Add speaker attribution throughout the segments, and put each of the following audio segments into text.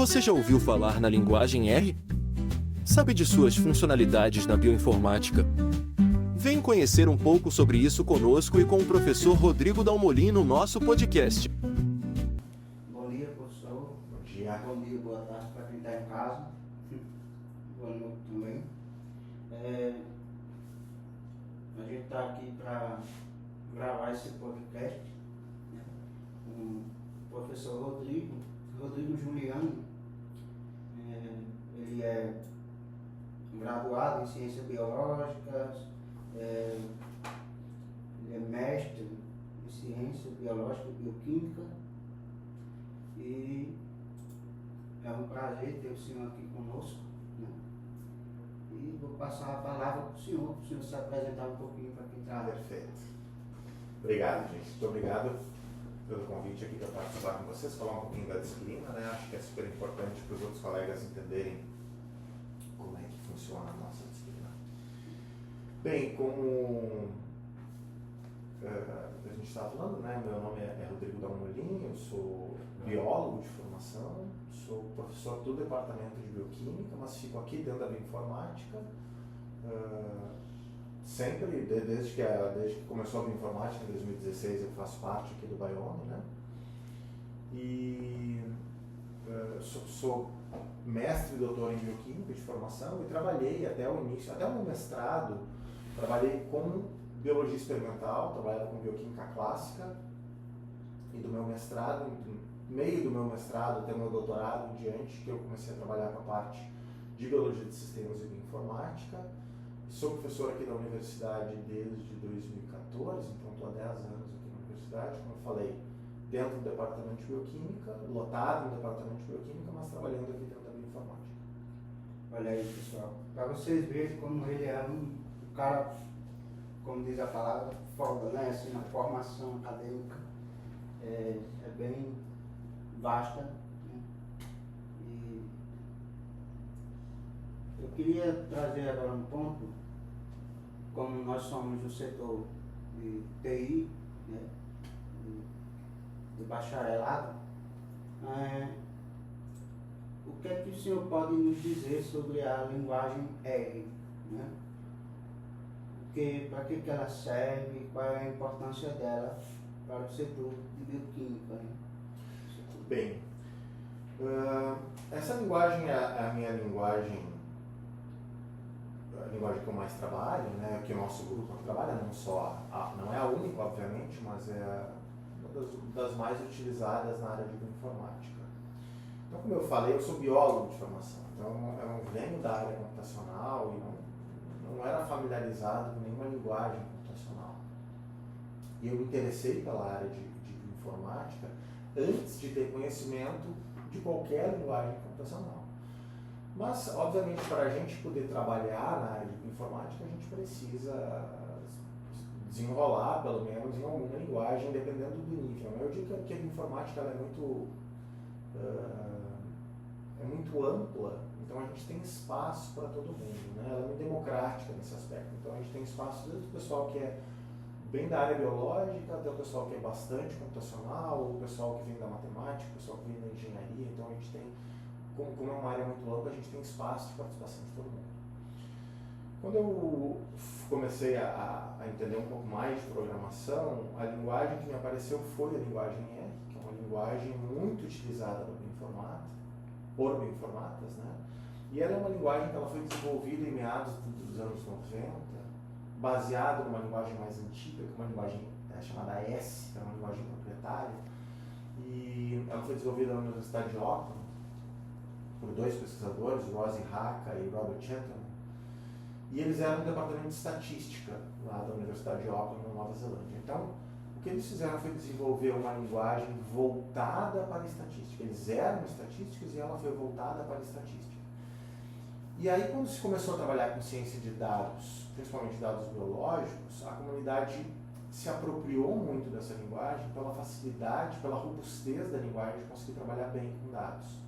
Speaker 1: Você já ouviu falar na linguagem R? Sabe de suas funcionalidades na bioinformática? Vem conhecer um pouco sobre isso conosco e com o professor Rodrigo Dalmolin no nosso podcast.
Speaker 2: Bom dia, professor.
Speaker 3: Bom dia.
Speaker 2: Bom dia, boa tarde para quem está em casa. Boa noite também. A gente está aqui para gravar esse podcast, né, com o professor Rodrigo Juliano. Ele é graduado em Ciências Biológicas, ele é mestre em Ciências Biológicas e Bioquímica, e é um prazer ter o senhor aqui conosco, né? E vou passar a palavra para o senhor se apresentar um pouquinho para quem está.
Speaker 3: Perfeito. Obrigado, gente. Muito obrigado pelo convite aqui para participar com vocês, falar um pouquinho da disciplina, né? Acho que é super importante para os outros colegas entenderem como é que funciona a nossa disciplina. Bem, como a gente estava falando, né? Meu nome é Rodrigo Dalmolin, eu sou biólogo de formação, sou professor do departamento de bioquímica, mas fico aqui dentro da bioinformática, sempre, desde que começou a bioinformática em 2016, eu faço parte aqui do Biome, né? E sou mestre e doutor em bioquímica de formação e trabalhei até o início, até o meu mestrado, trabalhei com biologia experimental, trabalhava com bioquímica clássica, e do meu mestrado, no meio do meu mestrado até o meu doutorado em diante, que eu comecei a trabalhar com a parte de biologia de sistemas e bioinformática. Sou professor aqui da universidade desde 2014, então estou há 10 anos aqui na universidade, como eu falei, dentro do departamento de bioquímica, lotado no departamento de bioquímica, mas trabalhando aqui dentro da bioinformática.
Speaker 2: Olha aí, pessoal, para vocês verem como ele é um cara, como diz a palavra, foda, né? Assim, na formação acadêmica é bem vasta, né? E eu queria trazer agora um ponto, como nós somos do setor de TI, né? De bacharelado, o que é que o senhor pode nos dizer sobre a linguagem R, né? Para que ela serve, qual é a importância dela para o setor de bioquímica, né?
Speaker 3: Bem, essa linguagem é a minha linguagem, a linguagem que eu mais trabalho, né, que o nosso grupo trabalha, não é a única, obviamente, mas é uma das mais utilizadas na área de bioinformática. Então, como eu falei, eu sou biólogo de formação, então eu não venho da área computacional e não era familiarizado com nenhuma linguagem computacional. E eu me interessei pela área de bioinformática antes de ter conhecimento de qualquer linguagem computacional. Mas, obviamente, para a gente poder trabalhar na área de bioinformática, a gente precisa desenrolar, pelo menos, em alguma linguagem, dependendo do nível. Eu digo que a bioinformática ela é muito ampla, então a gente tem espaço para todo mundo, né? Ela é muito democrática nesse aspecto. Então a gente tem espaço desde o pessoal que é bem da área biológica, até o pessoal que é bastante computacional, o pessoal que vem da matemática, o pessoal que vem da engenharia. Então a gente tem, como é uma área muito ampla, a gente tem espaço de participação de todo mundo. Quando eu comecei a entender um pouco mais de programação, a linguagem que me apareceu foi a linguagem R, que é uma linguagem muito utilizada por bioinformatas, né? E ela é uma linguagem que ela foi desenvolvida em meados dos anos 90, baseado numa linguagem mais antiga, que é uma linguagem chamada S, que é uma linguagem proprietária, e ela foi desenvolvida na Universidade de Auckland por dois pesquisadores, Rosie Haka e Robert Gentleman, e eles eram do departamento de estatística lá da Universidade de Auckland, na Nova Zelândia. Então, o que eles fizeram foi desenvolver uma linguagem voltada para a estatística. Eles eram estatísticos e ela foi voltada para a estatística. E aí, quando se começou a trabalhar com ciência de dados, principalmente dados biológicos, a comunidade se apropriou muito dessa linguagem pela facilidade, pela robustez da linguagem de conseguir trabalhar bem com dados.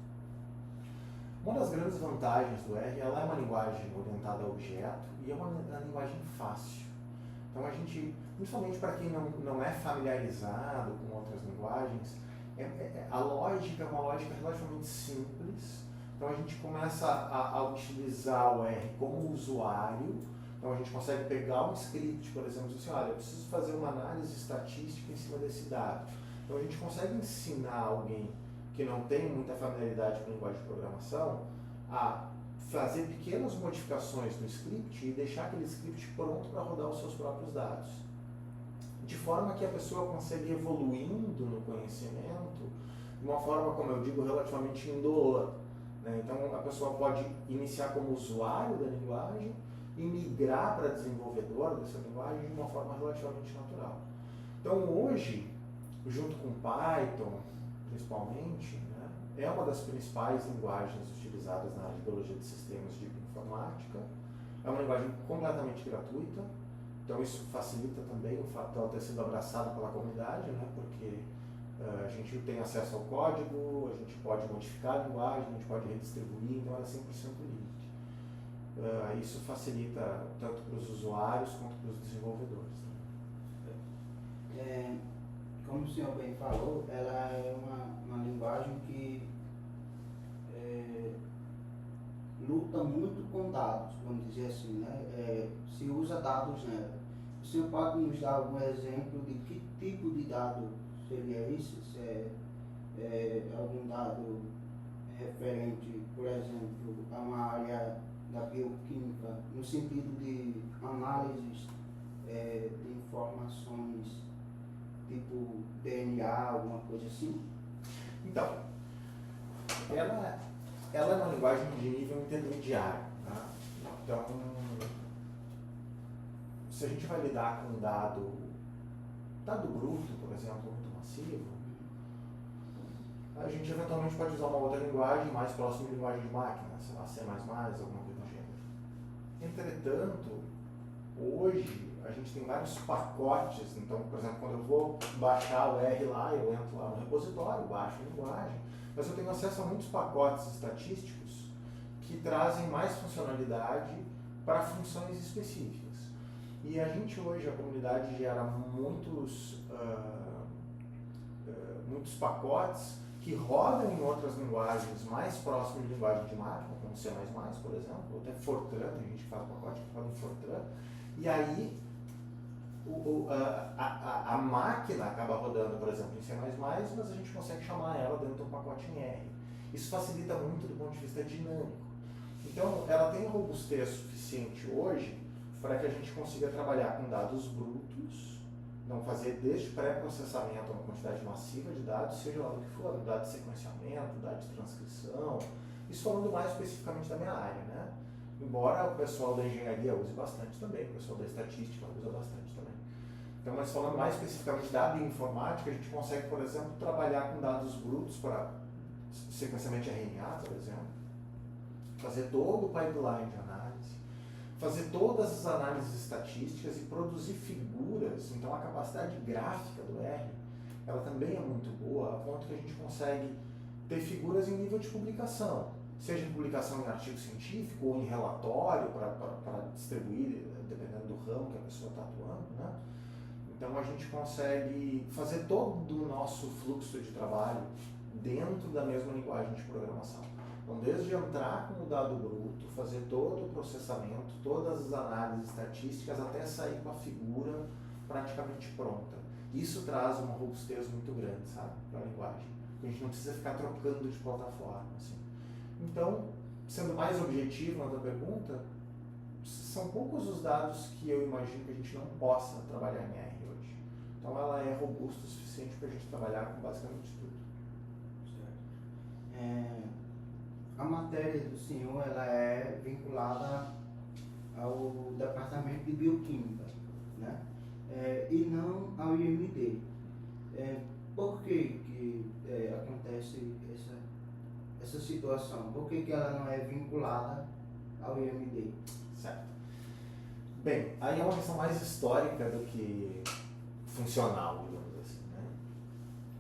Speaker 3: Uma das grandes vantagens do R, ela é uma linguagem orientada a objeto e é uma linguagem fácil. Então a gente, principalmente para quem não é familiarizado com outras linguagens, a A lógica é uma lógica relativamente simples, então a gente começa a utilizar o R como usuário, então a gente consegue pegar um script, por exemplo, e dizer assim, olha, eu preciso fazer uma análise estatística em cima desse dado. Então a gente consegue ensinar alguém que não tem muita familiaridade com linguagem de programação a fazer pequenas modificações no script e deixar aquele script pronto para rodar os seus próprios dados. De forma que a pessoa consegue ir evoluindo no conhecimento de uma forma, como eu digo, relativamente indolor. Né? Então a pessoa pode iniciar como usuário da linguagem e migrar para desenvolvedor dessa linguagem de uma forma relativamente natural. Então hoje, junto com Python, principalmente, né, é uma das principais linguagens utilizadas na área de biologia de sistemas de informática. É uma linguagem completamente gratuita, então isso facilita também o fato de ela ter sido abraçada pela comunidade, né, porque a gente tem acesso ao código, a gente pode modificar a linguagem, a gente pode redistribuir, então ela é 100% livre. Isso facilita tanto para os usuários quanto para os desenvolvedores.
Speaker 2: Como o senhor bem falou, ela é uma linguagem que luta muito com dados, vamos dizer assim, né? Se usa dados nela. O senhor pode nos dar algum exemplo de que tipo de dado seria isso? Se é algum dado referente, por exemplo, a uma área da bioquímica, no sentido de análises de informações tipo DNA, alguma coisa assim?
Speaker 3: Então, ela é uma linguagem de nível intermediário. Tá? Então, se a gente vai lidar com dado bruto, por exemplo, muito massivo, a gente eventualmente pode usar uma outra linguagem mais próxima de linguagem de máquina, sei lá, C++, alguma coisa do gênero. Entretanto, hoje a gente tem vários pacotes, então, por exemplo, quando eu vou baixar o R lá, eu entro lá no repositório, baixo a linguagem, mas eu tenho acesso a muitos pacotes estatísticos que trazem mais funcionalidade para funções específicas. E a gente hoje, a comunidade gera muitos pacotes que rodam em outras linguagens mais próximas de linguagem de máquina, como C++, por exemplo, ou até Fortran, tem gente que faz pacote que roda em Fortran, e aí a máquina acaba rodando, por exemplo, em C++, mas a gente consegue chamar ela dentro do pacote em R. Isso facilita muito do ponto de vista dinâmico. Então, ela tem robustez suficiente hoje para que a gente consiga trabalhar com dados brutos, não fazer desde pré-processamento uma quantidade massiva de dados, seja lá do que for, dado de sequenciamento, dado de transcrição, isso falando mais especificamente da minha área, né? Embora o pessoal da engenharia use bastante também, o pessoal da estatística usa bastante também. Então, mas falando mais especificamente da bioinformática, a gente consegue, por exemplo, trabalhar com dados brutos para sequenciamento de RNA, por exemplo, fazer todo o pipeline de análise, fazer todas as análises estatísticas e produzir figuras. Então a capacidade gráfica do R, ela também é muito boa, a ponto que a gente consegue ter figuras em nível de publicação, seja em publicação em artigo científico ou em relatório para distribuir, dependendo do ramo que a pessoa está atuando, né? Então a gente consegue fazer todo o nosso fluxo de trabalho dentro da mesma linguagem de programação. Então, desde entrar com o dado bruto, fazer todo o processamento, todas as análises estatísticas, até sair com a figura praticamente pronta. Isso traz uma robustez muito grande, sabe, para a linguagem. A gente não precisa ficar trocando de plataforma, assim. Então, sendo mais objetivo na tua pergunta, são poucos os dados que eu imagino que a gente não possa trabalhar em R hoje. Então, ela é robusta o suficiente para a gente trabalhar com basicamente tudo.
Speaker 2: Certo. A matéria do senhor, ela é vinculada ao departamento de bioquímica, né? E não ao IMD. Por que acontece essa situação? Por que ela não é vinculada ao IMD?
Speaker 3: Certo. Bem, aí é uma questão mais histórica do que funcional, digamos assim, né?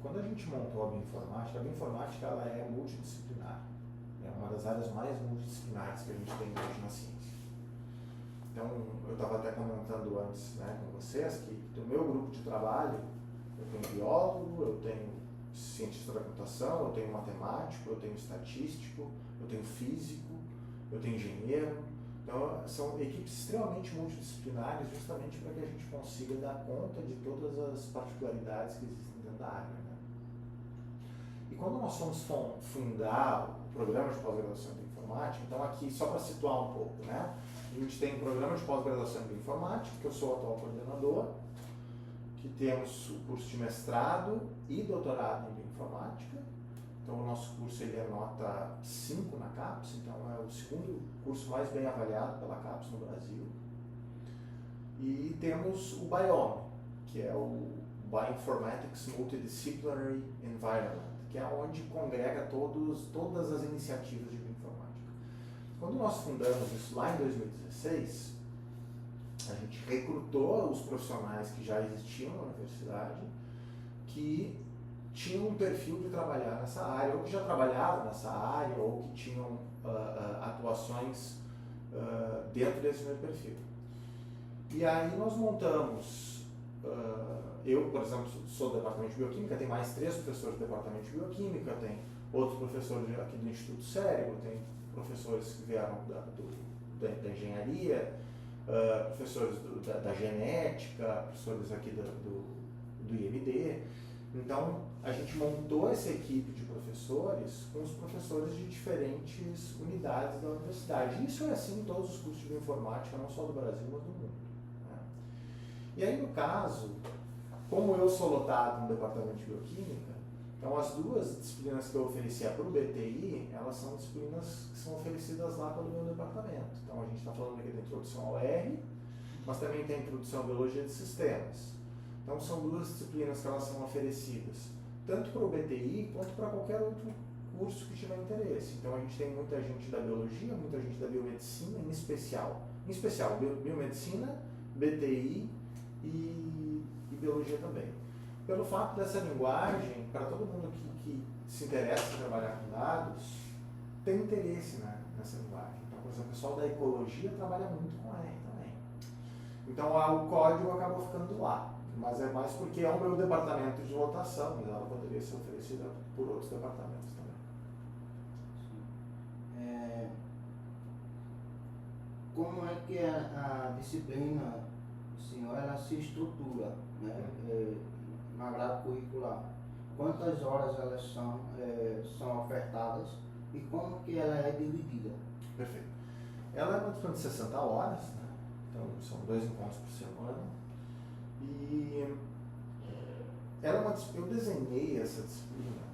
Speaker 3: Quando a gente montou a bioinformática ela é multidisciplinar. É uma das áreas mais multidisciplinares que a gente tem hoje na ciência. Então, eu estava até comentando antes, né, com vocês que do meu grupo de trabalho, eu tenho biólogo, eu tenho cientista da computação, eu tenho matemático, eu tenho estatístico, eu tenho físico, eu tenho engenheiro. Então, são equipes extremamente multidisciplinares justamente para que a gente consiga dar conta de todas as particularidades que existem dentro da área, né? E quando nós fomos fundar o programa de pós-graduação em informática, então aqui só para situar um pouco, né? A gente tem o programa de pós-graduação em informática, que eu sou o atual coordenador, que temos o curso de mestrado e doutorado em bioinformática. Então o nosso curso ele é nota 5 na CAPES, então é o segundo curso mais bem avaliado pela CAPES no Brasil. E temos o BIOME, que é o Bioinformatics Multidisciplinary Environment, que é onde congrega todas as iniciativas de bioinformática. Quando nós fundamos isso lá em 2016, a gente recrutou os profissionais que já existiam na universidade, que tinham um perfil de trabalhar nessa área, ou que já trabalhavam nessa área, ou que tinham atuações dentro desse mesmo perfil. E aí nós montamos, eu, por exemplo, sou do departamento de bioquímica, tem mais 3 professores do departamento de bioquímica, tem outros professores aqui do Instituto Cérebro, tem professores que vieram da engenharia, professores da genética, professores aqui do IMD. Então, a gente montou essa equipe de professores com os professores de diferentes unidades da universidade. Isso é assim em todos os cursos de bioinformática, não só do Brasil, mas do mundo, né? E aí, no caso, como eu sou lotado no departamento de bioquímica, então as 2 disciplinas que eu oferecia para o BTI, elas são disciplinas que são oferecidas lá pelo meu departamento. Então, a gente está falando aqui da introdução ao R, mas também tem a introdução à biologia de sistemas. Então, são 2 disciplinas que elas são oferecidas, tanto para o BTI quanto para qualquer outro curso que tiver interesse. Então, a gente tem muita gente da biologia, muita gente da biomedicina, em especial biomedicina, BTI e biologia também. Pelo fato dessa linguagem, para todo mundo que se interessa em trabalhar com dados, tem interesse nessa linguagem. Então, por exemplo, o pessoal da ecologia trabalha muito com R também. Então, o código acabou ficando lá. Mas é mais porque é o meu departamento de lotação, mas ela poderia ser oferecida por outros departamentos também.
Speaker 2: Como é que a disciplina do senhor ela se estrutura, né? Na grade curricular? Quantas horas elas são ofertadas e como que ela é dividida?
Speaker 3: Perfeito. Ela é uma disciplina de 60 horas, né? Então são 2 encontros por semana. E eu desenhei essa disciplina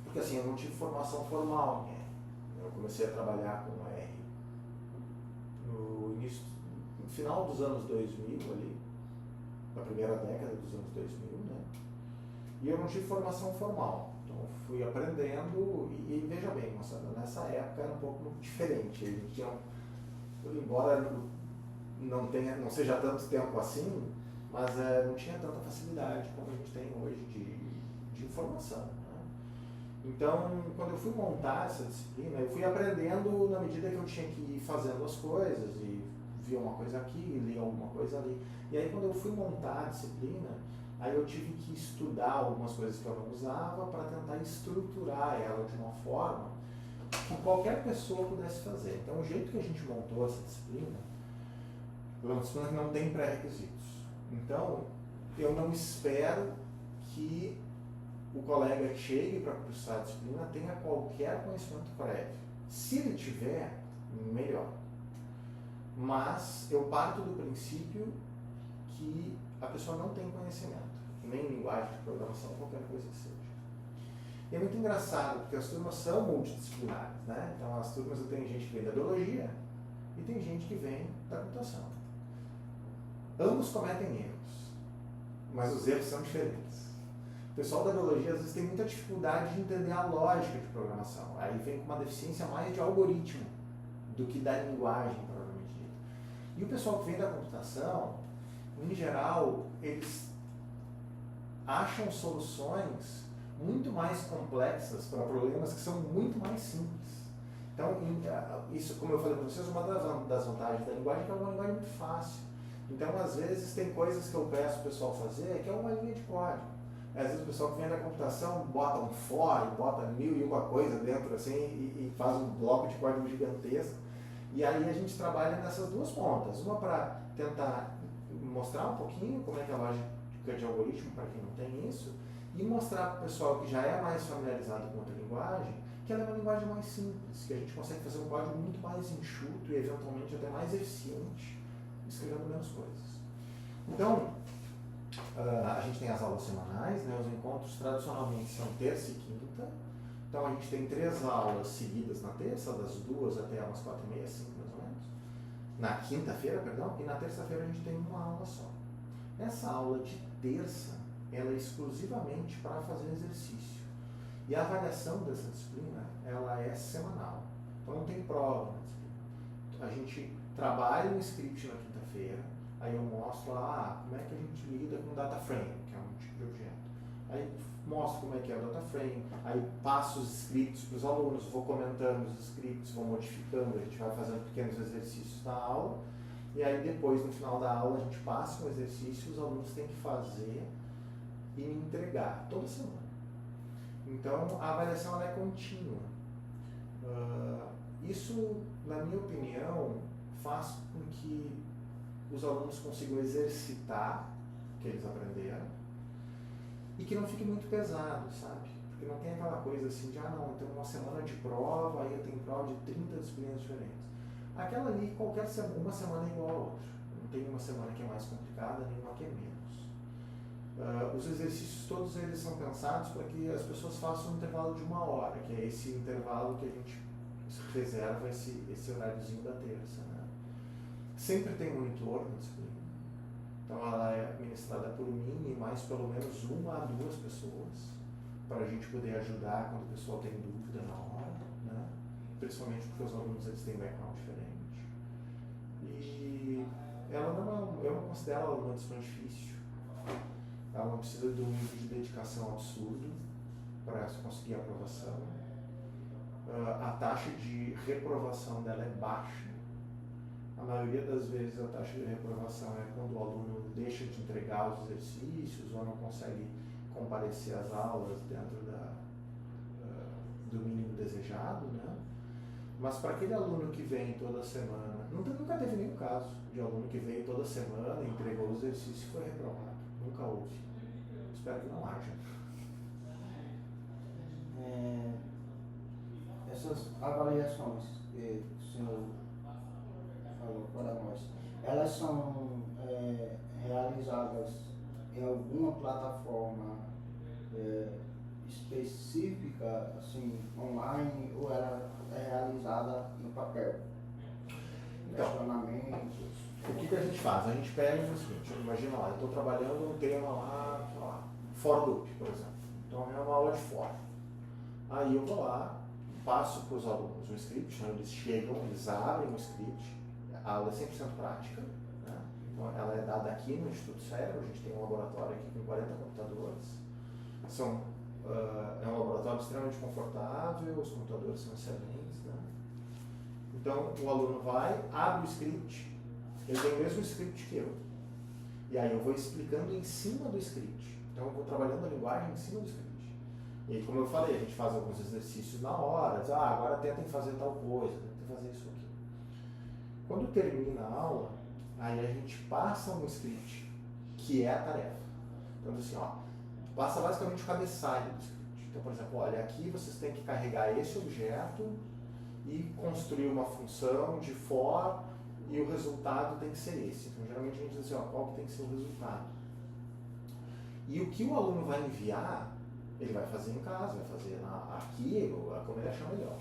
Speaker 3: porque assim, eu não tive formação formal em R. Eu comecei a trabalhar com R no final dos anos 2000, ali, na primeira década dos anos 2000, né? E eu não tive formação formal. Então eu fui aprendendo e veja bem, nessa época era um pouco diferente. A gente tinha, embora não seja tanto tempo assim, mas não tinha tanta facilidade como a gente tem hoje de informação, né? Então, quando eu fui montar essa disciplina, eu fui aprendendo na medida que eu tinha que ir fazendo as coisas, e via uma coisa aqui, lia alguma coisa ali. E aí, quando eu fui montar a disciplina, aí eu tive que estudar algumas coisas que eu não usava para tentar estruturar ela de uma forma que qualquer pessoa pudesse fazer. Então, o jeito que a gente montou essa disciplina, é uma disciplina que não tem pré-requisitos. Então, eu não espero que o colega que chegue para cursar a disciplina tenha qualquer conhecimento prévio. Se ele tiver, melhor. Mas eu parto do princípio que a pessoa não tem conhecimento, nem linguagem de programação, qualquer coisa que seja. E é muito engraçado, porque as turmas são multidisciplinares, né? Então, as turmas tem gente que vem da biologia e tem gente que vem da computação. Ambos cometem erros, mas os erros são diferentes. O pessoal da biologia às vezes tem muita dificuldade de entender a lógica de programação. Aí vem com uma deficiência mais de algoritmo do que da linguagem, provavelmente dita. E o pessoal que vem da computação, em geral, eles acham soluções muito mais complexas para problemas que são muito mais simples. Então, isso, como eu falei para vocês, uma das vantagens da linguagem é que é uma linguagem muito fácil. Então, às vezes, tem coisas que eu peço o pessoal fazer que é uma linha de código. Às vezes o pessoal que vem da computação bota um for, bota 1001 coisa dentro assim e faz um bloco de código gigantesco. E aí a gente trabalha nessas duas pontas. Uma para tentar mostrar um pouquinho como é que é a lógica de algoritmo para quem não tem isso, e mostrar para o pessoal que já é mais familiarizado com outra linguagem que ela é uma linguagem mais simples, que a gente consegue fazer um código muito mais enxuto e eventualmente até mais eficiente, escrevendo menos coisas. Então, a gente tem as aulas semanais, né? Os encontros tradicionalmente são terça e quinta. Então a gente tem 3 aulas seguidas na terça, das 2 até umas 4h30, 5 mais ou menos. Na quinta-feira, perdão, e na terça-feira a gente tem uma aula só. Essa aula de terça, ela é exclusivamente para fazer exercício. E a avaliação dessa disciplina, ela é semanal. Então não tem prova na disciplina. A gente trabalha um script na quinta-feira, aí eu mostro lá como é que a gente lida com data frame, que é um tipo de objeto. Aí mostro como é que é o data frame, aí passo os scripts para os alunos, vou comentando os scripts, vou modificando, a gente vai fazendo pequenos exercícios na aula, e aí depois, no final da aula, a gente passa um exercício, os alunos têm que fazer e me entregar toda semana. Então, a avaliação ela é contínua. Isso, na minha opinião, faz com que os alunos consigam exercitar o que eles aprenderam e que não fique muito pesado, sabe? Porque não tem aquela coisa assim de, não, eu tenho uma semana de prova, aí eu tenho prova de 30 disciplinas diferentes. Aquela ali, uma semana é igual a outra. Não tem uma semana que é mais complicada, nenhuma que é menos. Os exercícios, todos eles são pensados para que as pessoas façam um intervalo de 1 hora, que é esse intervalo que a gente reserva esse horáriozinho da terça, né? Sempre tem monitor na disciplina. Então ela é ministrada por mim e mais pelo menos 1 a 2 pessoas, para a gente poder ajudar quando o pessoal tem dúvida na hora, né? Principalmente porque os alunos eles têm background diferente. E ela eu não considero ela uma disciplina difícil. Ela não precisa de um nível de dedicação absurdo para conseguir a aprovação. A taxa de reprovação dela é baixa. A maioria das vezes a taxa de reprovação é quando o aluno deixa de entregar os exercícios ou não consegue comparecer às aulas dentro do mínimo desejado, né? Mas para aquele aluno que vem toda semana, nunca teve nenhum caso de aluno que veio toda semana, entregou o exercício e foi reprovado. Nunca houve. Espero que não haja.
Speaker 2: Essas avaliações que o senhor falou para nós, elas são realizadas em alguma plataforma específica, assim, online, ou ela é realizada no papel? Questionamentos.
Speaker 3: O que a gente faz? A gente pega o seguinte, imagina lá, eu estou trabalhando um tema lá, sei lá, for loop, por exemplo. Então é uma aula de for. Aí eu vou lá, passo para os alunos um script, né? Eles chegam, eles abrem o script, a aula é 100% prática, né? Então ela é dada aqui no Instituto Cérebro, a gente tem um laboratório aqui com 40 computadores. É um laboratório extremamente confortável, os computadores são excelentes, né? Então o aluno vai, abre o script, ele tem o mesmo script que eu. E aí eu vou explicando em cima do script. Então eu vou trabalhando a linguagem em cima do script. E aí, como eu falei, a gente faz alguns exercícios na hora, diz, agora tentem fazer tal coisa, tentem fazer isso aqui. Quando termina a aula, aí a gente passa um script, que é a tarefa. Então assim, passa basicamente o cabeçalho do script. Então, por exemplo, olha, aqui vocês têm que carregar esse objeto e construir uma função de for, e o resultado tem que ser esse. Então, geralmente a gente diz assim, qual que tem que ser o resultado. E o que o aluno vai enviar, ele vai fazer em casa, vai fazer aqui, como ele achar melhor.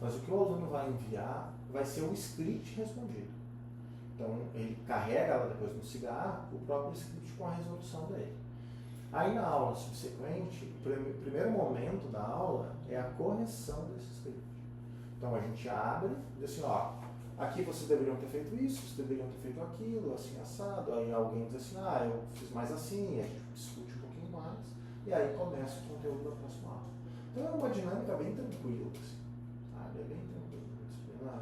Speaker 3: Mas o que o aluno vai enviar vai ser o script respondido. Então, ele carrega ela depois no cigarro, o próprio script com a resolução dele. Aí, na aula subsequente, o primeiro momento da aula é a correção desse script. Então, a gente abre e diz assim, aqui vocês deveriam ter feito isso, vocês deveriam ter feito aquilo, assim, assado. Aí alguém diz assim, eu fiz mais assim, a gente discute um pouquinho mais, e aí começa o conteúdo da próxima aula. Então é uma dinâmica bem tranquila, assim, sabe? É bem tranquila, uma disciplina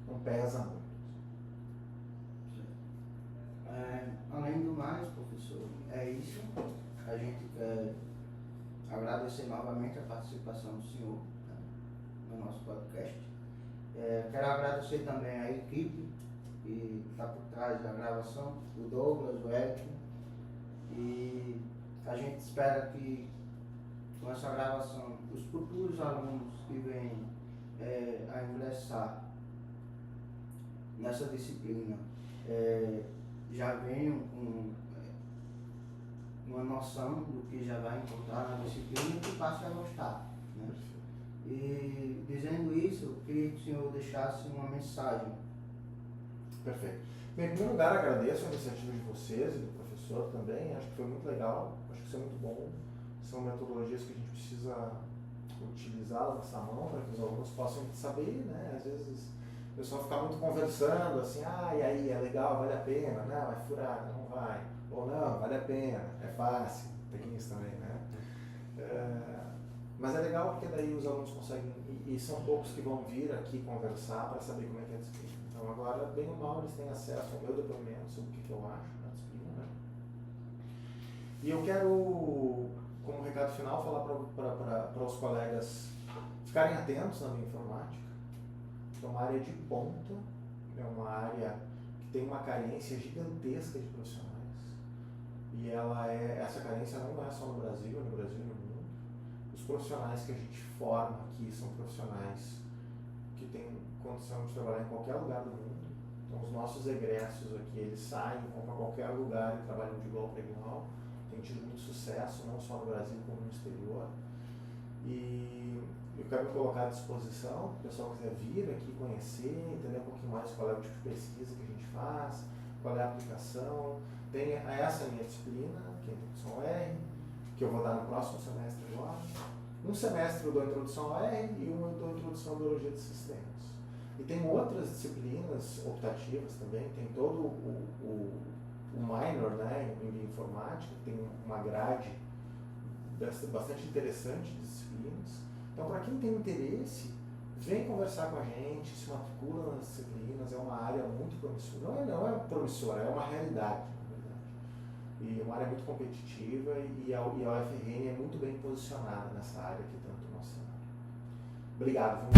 Speaker 3: que não pesa muito.
Speaker 2: Além do mais, professor, é isso. a gente quer agradecer novamente a participação do senhor, né, no nosso podcast. Quero agradecer também a equipe que está por trás da gravação, o Douglas, o Eric, e a gente espera que com essa gravação os futuros alunos que vêm a ingressar nessa disciplina já venham com uma noção do que já vai encontrar na disciplina e que passe a gostar, né? E dizendo isso, eu queria que o senhor deixasse uma mensagem.
Speaker 3: Perfeito. Bem, em primeiro lugar, agradeço a iniciativa de vocês e do professor também. Acho que foi muito legal, acho que isso é muito bom. São metodologias que a gente precisa utilizar na nossa mão para que os alunos possam saber, né? Às vezes o pessoal fica muito conversando, assim, e aí, é legal, vale a pena, não, é furada, não vai. Ou não, vale a pena, é fácil, tem isso também, né? Mas é legal porque daí os alunos conseguem, e são poucos que vão vir aqui conversar para saber como é que é a disciplina. Então agora, bem ou mal, eles têm acesso ao meu depoimento sobre o que eu acho da disciplina, né? E eu quero, como recado final, falar para os colegas ficarem atentos na bioinformática. É uma área de ponta, é uma área que tem uma carência gigantesca de profissionais. E essa carência não é só no Brasil e no mundo. Os profissionais que a gente forma aqui são profissionais que têm condição de trabalhar em qualquer lugar do mundo. Então os nossos egressos aqui, eles saem, vão para qualquer lugar e trabalham de igual para igual. Tem tido muito sucesso, não só no Brasil como no exterior. E eu quero me colocar à disposição, se o pessoal quiser vir aqui conhecer, entender um pouquinho mais qual é o tipo de pesquisa que a gente faz, qual é a aplicação. Tem essa minha disciplina, que é a Introdução ao R, que eu vou dar no próximo semestre agora. Um semestre eu dou a Introdução ao R e um eu dou a Introdução à Biologia de Sistemas. E tem outras disciplinas optativas também, tem todo o minor, né, em bioinformática, tem uma grade bastante interessante de disciplinas. Então, para quem tem interesse, vem conversar com a gente, se matricula nas disciplinas, é uma área muito promissora. Não é promissora, é uma realidade, na verdade. E é uma área muito competitiva e a UFRN é muito bem posicionada nessa área que tanto nós temos. Obrigado.